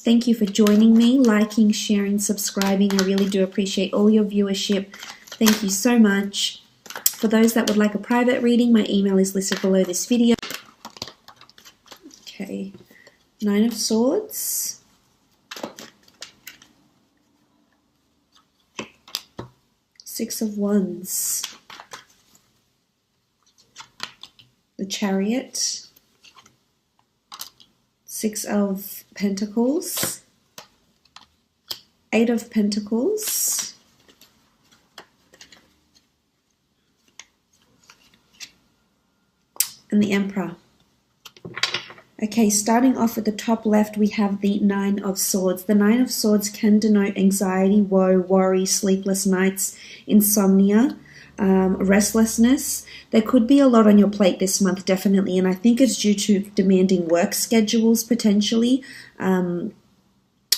Thank you for joining me, liking, sharing, subscribing. I really do appreciate all your viewership. Thank you so much. For those that would like a private reading, my email is listed below this video. Okay, 9 of Swords. Six of Wands. The Chariot. Six of Pentacles. 8 of Pentacles. And the Emperor. Okay, starting off at the top left, we have the 9 of Swords. The 9 of Swords can denote anxiety, woe, worry, sleepless nights, insomnia, restlessness. There could be a lot on your plate this month, definitely, and I think it's due to demanding work schedules, potentially,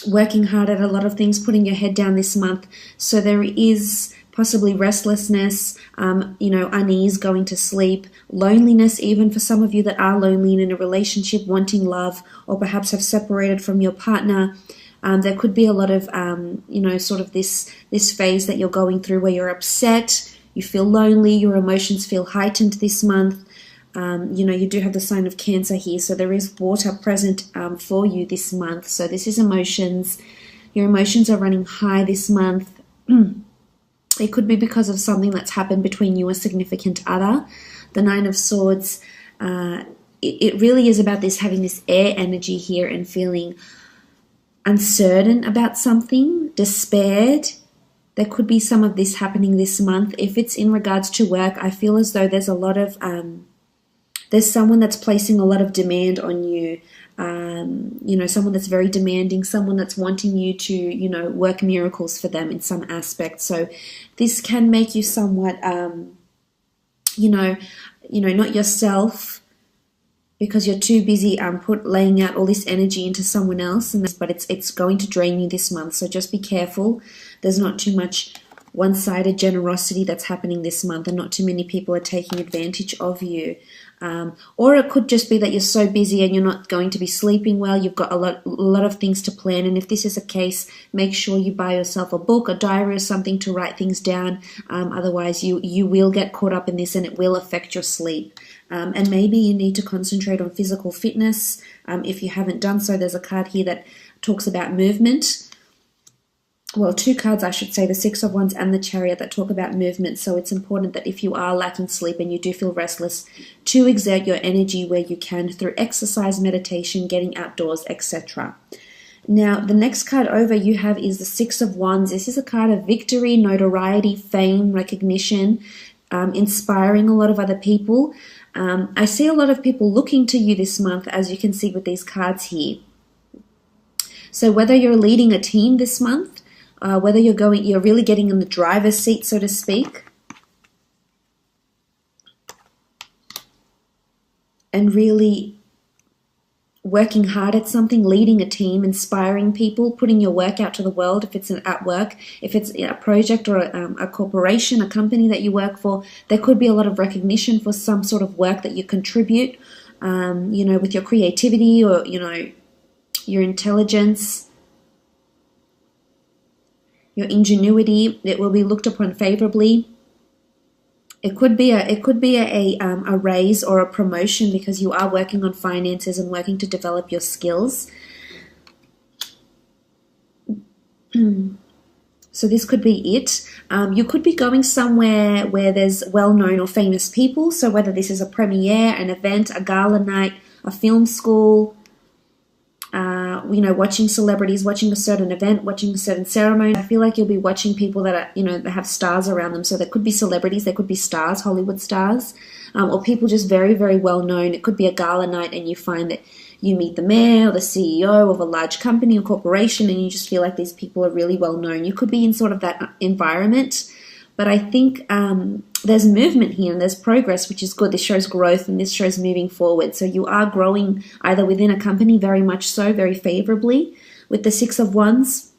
working hard at a lot of things, putting your head down this month. So there is possibly restlessness, unease, going to sleep, loneliness, even for some of you that are lonely and in a relationship, wanting love, or perhaps have separated from your partner. There could be a lot of, sort of this phase that you're going through where you're upset, you feel lonely, your emotions feel heightened this month. You do have the sign of Cancer here, so there is water present for you this month. So this is emotions. Your emotions are running high this month. It could be because of something that's happened between you and a significant other. The 9 of Swords, it really is about this, having this air energy here and feeling uncertain about something, despaired. There could be some of this happening this month. If it's in regards to work, I feel as though there's a lot of, there's someone that's placing a lot of demand on you. Someone that's very demanding, someone that's wanting you to, work miracles for them in some aspect. So this can make you somewhat, not yourself, because you're too busy laying out all this energy into someone else, but it's going to drain you this month. So just be careful. There's not too much one-sided generosity that's happening this month, and not too many people are taking advantage of you. Or it could just be that you're so busy and you're not going to be sleeping well. You've got a lot of things to plan, and if this is a case, make sure you buy yourself a book, a diary, or something to write things down. Otherwise, you will get caught up in this, and it will affect your sleep. And maybe you need to concentrate on physical fitness. If you haven't done so, there's a card here that talks about movement. Well, 2 cards, I should say, the 6 of Wands and the Chariot, that talk about movement. So it's important that if you are lacking sleep and you do feel restless, to exert your energy where you can through exercise, meditation, getting outdoors, etc. Now, the next card over you have is the 6 of Wands. This is a card of victory, notoriety, fame, recognition, inspiring a lot of other people. I see a lot of people looking to you this month, as you can see with these cards here. So whether you're leading a team this month, whether you're really getting in the driver's seat, so to speak, and really working hard at something, leading a team, inspiring people, putting your work out to the world. If it's at work, if it's a project or a corporation, a company that you work for, there could be a lot of recognition for some sort of work that you contribute, with your creativity or, your intelligence, your ingenuity. It will be looked upon favorably. It could be a raise or a promotion because you are working on finances and working to develop your skills. So this could be it. You could be going somewhere where there's well-known or famous people. So whether this is a premiere, an event, a gala night, a film school, watching celebrities, watching a certain event, watching a certain ceremony. I feel like you'll be watching people that are, that have stars around them. So there could be celebrities, there could be stars, Hollywood stars, or people just very, very well known. It could be a gala night and you find that you meet the mayor or the CEO of a large company or corporation and you just feel like these people are really well known. You could be in sort of that environment. But I think there's movement here and there's progress, which is good. This shows growth and this shows moving forward. So you are growing either within a company, very much so, very favorably with the 6 of Wands,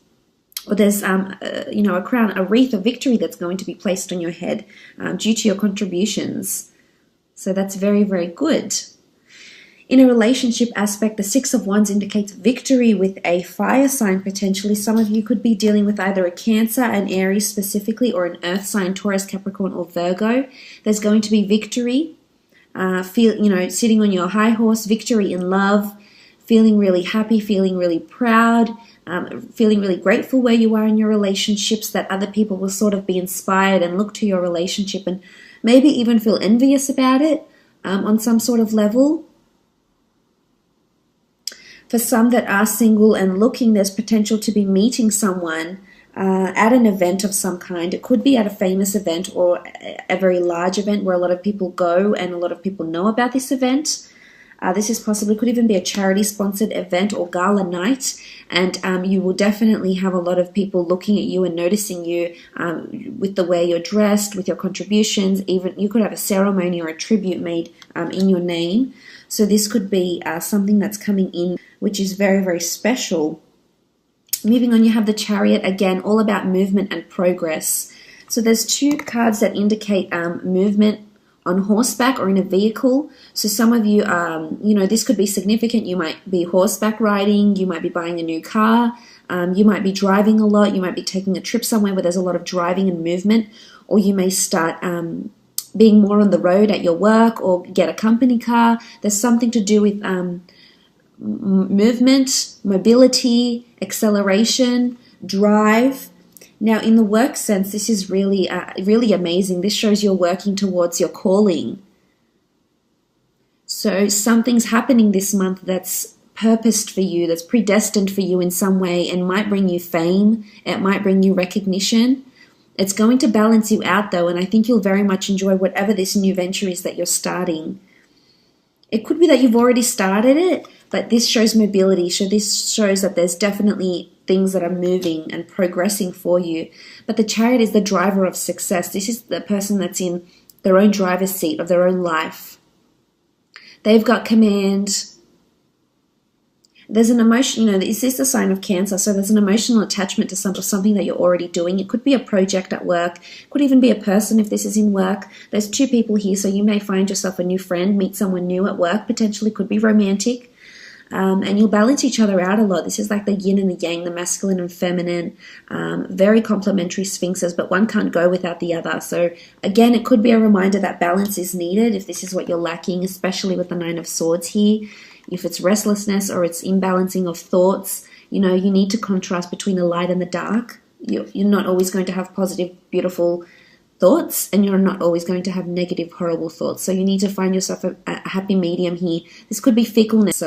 or there's a crown, a wreath of victory that's going to be placed on your head due to your contributions. So that's very, very good. In a relationship aspect, the Six of Wands indicates victory with a fire sign potentially. Some of you could be dealing with either a Cancer, an Aries specifically, or an earth sign, Taurus, Capricorn, or Virgo. There's going to be victory. Sitting on your high horse, victory in love, feeling really happy, feeling really proud, feeling really grateful where you are in your relationships, that other people will sort of be inspired and look to your relationship and maybe even feel envious about it on some sort of level. For some that are single and looking, there's potential to be meeting someone at an event of some kind. It could be at a famous event or a very large event where a lot of people go and a lot of people know about this event. This is possibly, could even be a charity-sponsored event or gala night, and you will definitely have a lot of people looking at you and noticing you with the way you're dressed, with your contributions. Even you could have a ceremony or a tribute made in your name. So this could be something that's coming in, which is very, very special. Moving on, you have the Chariot, again, all about movement and progress. So there's two cards that indicate movement on horseback or in a vehicle. So some of you, this could be significant. You might be horseback riding, you might be buying a new car, you might be driving a lot, you might be taking a trip somewhere where there's a lot of driving and movement, or you may start being more on the road at your work or get a company car. There's something to do with movement, mobility, acceleration, drive. Now, in the work sense, this is really, really amazing. This shows you're working towards your calling. So something's happening this month that's purposed for you, that's predestined for you in some way, and might bring you fame. It might bring you recognition. It's going to balance you out, though, and I think you'll very much enjoy whatever this new venture is that you're starting. It could be that you've already started it, but this shows mobility. So this shows that there's definitely things that are moving and progressing for you. But the Chariot is the driver of success. This is the person that's in their own driver's seat of their own life. They've got command. There's an emotion, is this a sign of Cancer? So there's an emotional attachment to something that you're already doing. It could be a project at work. It could even be a person if this is in work. There's two people here, so you may find yourself a new friend, meet someone new at work, potentially could be romantic. And you'll balance each other out a lot. This is like the yin and the yang, the masculine and feminine, very complementary sphinxes, but one can't go without the other. So again, it could be a reminder that balance is needed if this is what you're lacking, especially with the Nine of Swords here. If it's restlessness or it's imbalancing of thoughts, you need to contrast between the light and the dark. You're not always going to have positive, beautiful thoughts, and you're not always going to have negative, horrible thoughts. So you need to find yourself a happy medium here. This could be fickleness.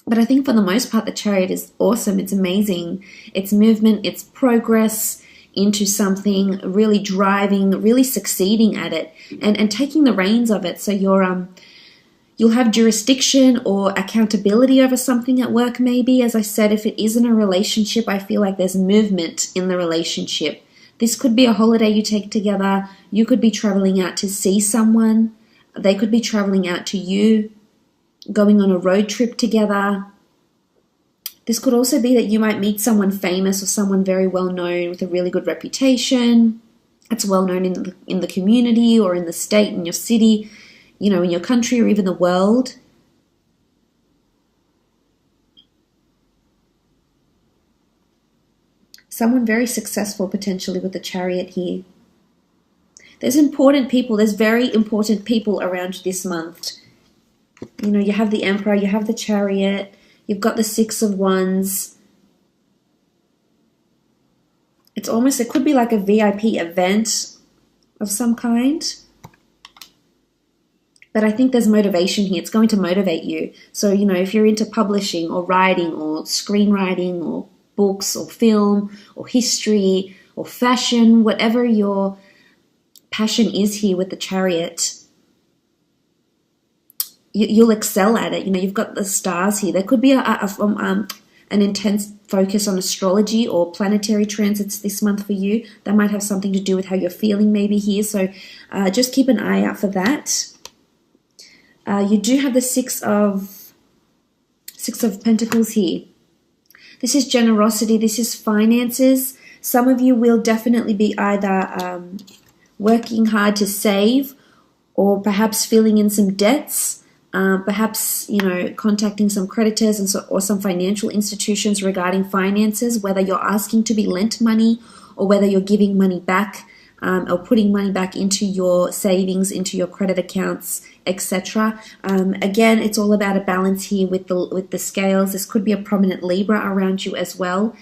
But I think for the most part, the Chariot is awesome. It's amazing. It's movement, it's progress into something, really driving, really succeeding at it, and taking the reins of it. So you'll have jurisdiction or accountability over something at work maybe. As I said, if it isn't a relationship, I feel like there's movement in the relationship. This could be a holiday you take together. You could be traveling out to see someone. They could be traveling out to you, going on a road trip together. This could also be that you might meet someone famous or someone very well known with a really good reputation. It's well known in the community or in the state, in your city, in your country or even the world. Someone very successful potentially with the Chariot here. There's very important people around this month. You have the Emperor, you have the Chariot, you've got the Six of Wands. It could be like a VIP event of some kind. But I think there's motivation here. It's going to motivate you. So, if you're into publishing or writing or screenwriting or books or film or history or fashion, whatever your passion is here with the Chariot, you'll excel at it. You've got the stars here. There could be an intense focus on astrology or planetary transits this month for you. That might have something to do with how you're feeling maybe here. So just keep an eye out for that. You do have the Six of Pentacles here. This is generosity. This is finances. Some of you will definitely be either working hard to save or perhaps filling in some debts. Perhaps, contacting some creditors or some financial institutions regarding finances, whether you're asking to be lent money or whether you're giving money back, or putting money back into your savings, into your credit accounts, etc. Again, it's all about a balance here with the scales. This could be a prominent Libra around you as well,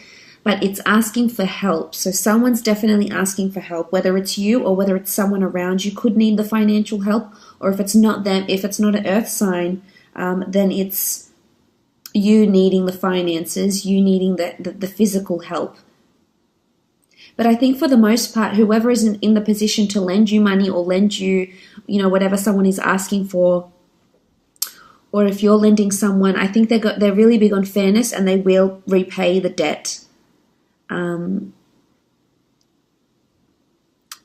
but it's asking for help. So someone's definitely asking for help, whether it's you or whether it's someone around you could need the financial help, or if it's not them, if it's not an earth sign, then it's you needing the finances, you needing the physical help. But I think for the most part, whoever is in the position to lend you money or lend you, whatever someone is asking for, or if you're lending someone, I think they're really big on fairness and they will repay the debt.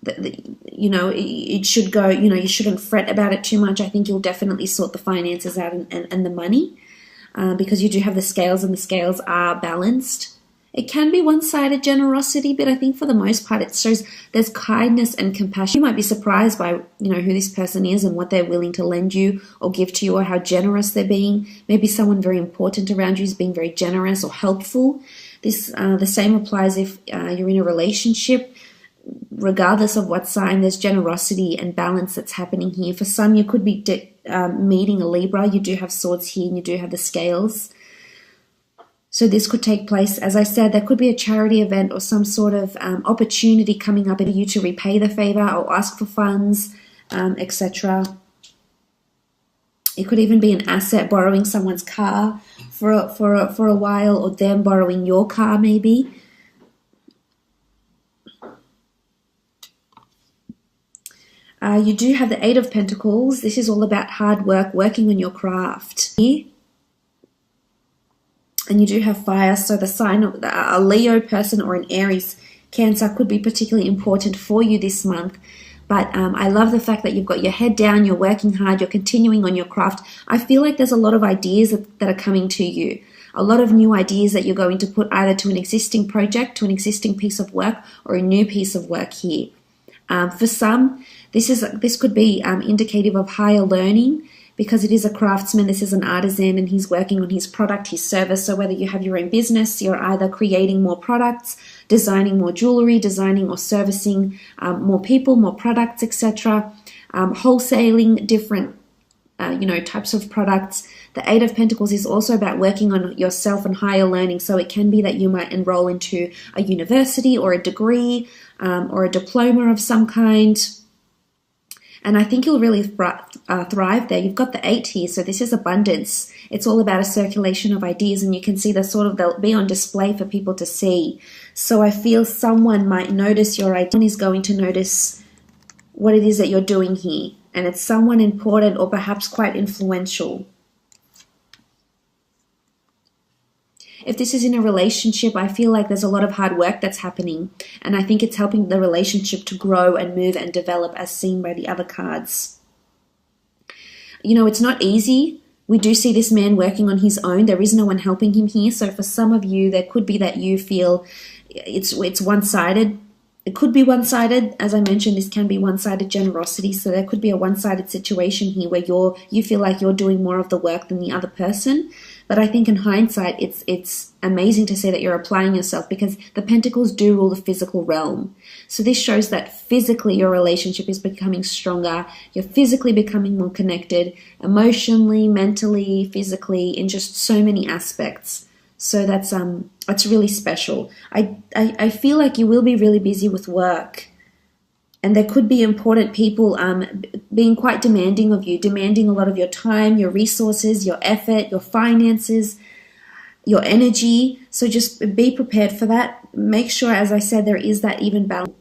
It should go, you shouldn't fret about it too much. I think you'll definitely sort the finances out and the money, because you do have the scales and the scales are balanced. It can be one-sided generosity, but I think for the most part it shows there's kindness and compassion. You might be surprised by, who this person is and what they're willing to lend you or give to you, or how generous they're being. Maybe someone very important around you is being very generous or helpful. The same applies if you're in a relationship. Regardless of what sign, there's generosity and balance that's happening here. For some, you could be meeting a Libra. You do have swords here and you do have the scales. So this could take place, as I said, there could be a charity event or some sort of opportunity coming up for you to repay the favor or ask for funds, etc. It could even be an asset, borrowing someone's car for a while, or them borrowing your car maybe. You do have the Eight of Pentacles. This is all about hard work, working on your craft. And you do have fire, so the sign of a Leo person or an Aries, Cancer could be particularly important for you this month. But I love the fact that you've got your head down, you're working hard, you're continuing on your craft. I feel like there's a lot of ideas that are coming to you. A lot of new ideas that you're going to put either to an existing project, to an existing piece of work, or a new piece of work here. For some, this could be indicative of higher learning, because it is a craftsman, this is an artisan, and he's working on his product, his service. So whether you have your own business, you're either creating more products, designing more jewelry, designing or servicing more people, more products, etc. Wholesaling different types of products. The Eight of Pentacles is also about working on yourself and higher learning. So it can be that you might enroll into a university or a degree or a diploma of some kind. And I think you'll really thrive there. You've got the 8 here, so this is abundance. It's all about a circulation of ideas, and you can see they'll be on display for people to see. So I feel someone might notice your idea. Someone is going to notice what it is that you're doing here, and it's someone important or perhaps quite influential. If this is in a relationship, I feel like there's a lot of hard work that's happening, and I think it's helping the relationship to grow and move and develop, as seen by the other cards. It's not easy. We do see this man working on his own. There is no one helping him here. So for some of you, there could be that you feel it's one-sided. It could be one-sided. As I mentioned, this can be one-sided generosity. So there could be a one-sided situation here where you feel like you're doing more of the work than the other person. But I think in hindsight, it's amazing to see that you're applying yourself, because the Pentacles do rule the physical realm. So this shows that physically your relationship is becoming stronger. You're physically becoming more connected, emotionally, mentally, physically, in just so many aspects. So that's really special. I feel like you will be really busy with work. And there could be important people being quite demanding of you, demanding a lot of your time, your resources, your effort, your finances, your energy. So just be prepared for that. Make sure, as I said, there is that even balance,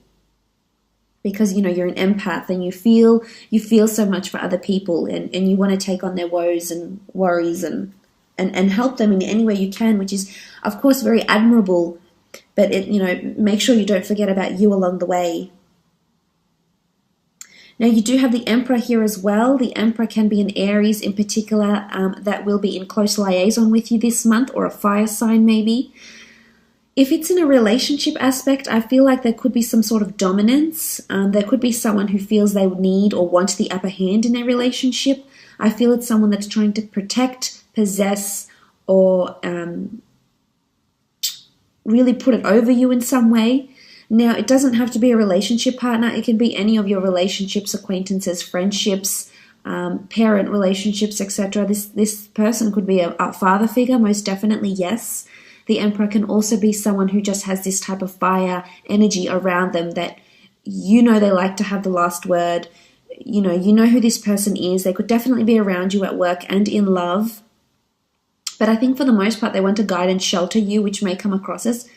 because you're an empath and you feel so much for other people, and you want to take on their woes and worries and help them in any way you can, which is of course very admirable. But make sure you don't forget about you along the way. Now, you do have the Emperor here as well. The Emperor can be an Aries in particular that will be in close liaison with you this month, or a fire sign maybe. If it's in a relationship aspect, I feel like there could be some sort of dominance. There could be someone who feels they need or want the upper hand in their relationship. I feel it's someone that's trying to protect, possess, or really put it over you in some way. Now, it doesn't have to be a relationship partner. It can be any of your relationships, acquaintances, friendships, parent relationships, etc. This person could be a father figure, most definitely, yes. The Emperor can also be someone who just has this type of fire energy around them that you know they like to have the last word. You know who this person is. They could definitely be around you at work and in love. But I think for the most part, they want to guide and shelter you, which may come across as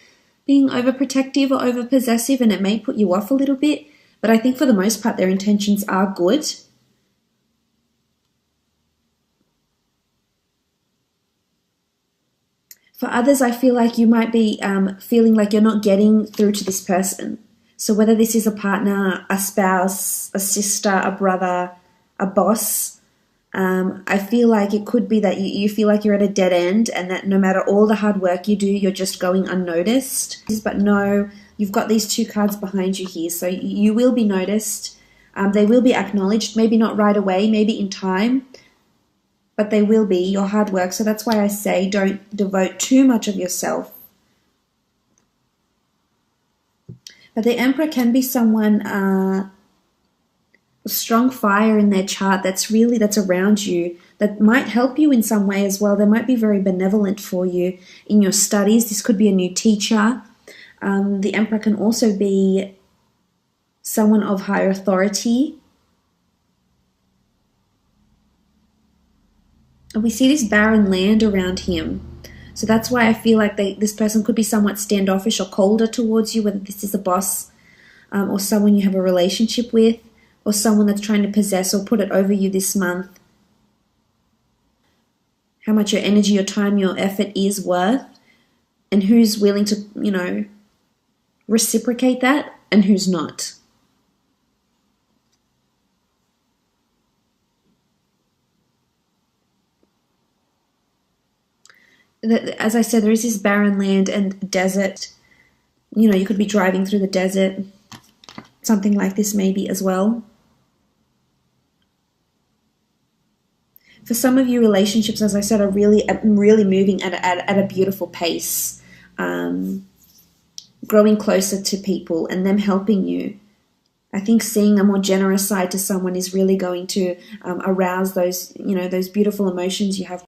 being overprotective or overpossessive, and it may put you off a little bit. But I think for the most part, their intentions are good. For others, I feel like you might be feeling like you're not getting through to this person. So whether this is a partner, a spouse, a sister, a brother, a boss, I feel like it could be that you feel like you're at a dead end, and that no matter all the hard work you do, you're just going unnoticed. But no, you've got these two cards behind you here. So you will be noticed. They will be acknowledged, maybe not right away, maybe in time, but they will be your hard work. So that's why I say don't devote too much of yourself. But the Emperor can be someone strong fire in their chart that's around you, that might help you in some way as well. They might be very benevolent for you in your studies. This could be a new teacher. The Emperor can also be someone of higher authority. And we see this barren land around him. So that's why I feel like this person could be somewhat standoffish or colder towards you, whether this is a boss or someone you have a relationship with, or someone that's trying to possess or put it over you this month. How much your energy, your time, your effort is worth, and who's willing to, reciprocate that and who's not. As I said, there is this barren land and desert. You could be driving through the desert. Something like this maybe as well. For some of you, relationships, as I said, are really moving at a beautiful pace. Growing closer to people and them helping you. I think seeing a more generous side to someone is really going to arouse those beautiful emotions you have.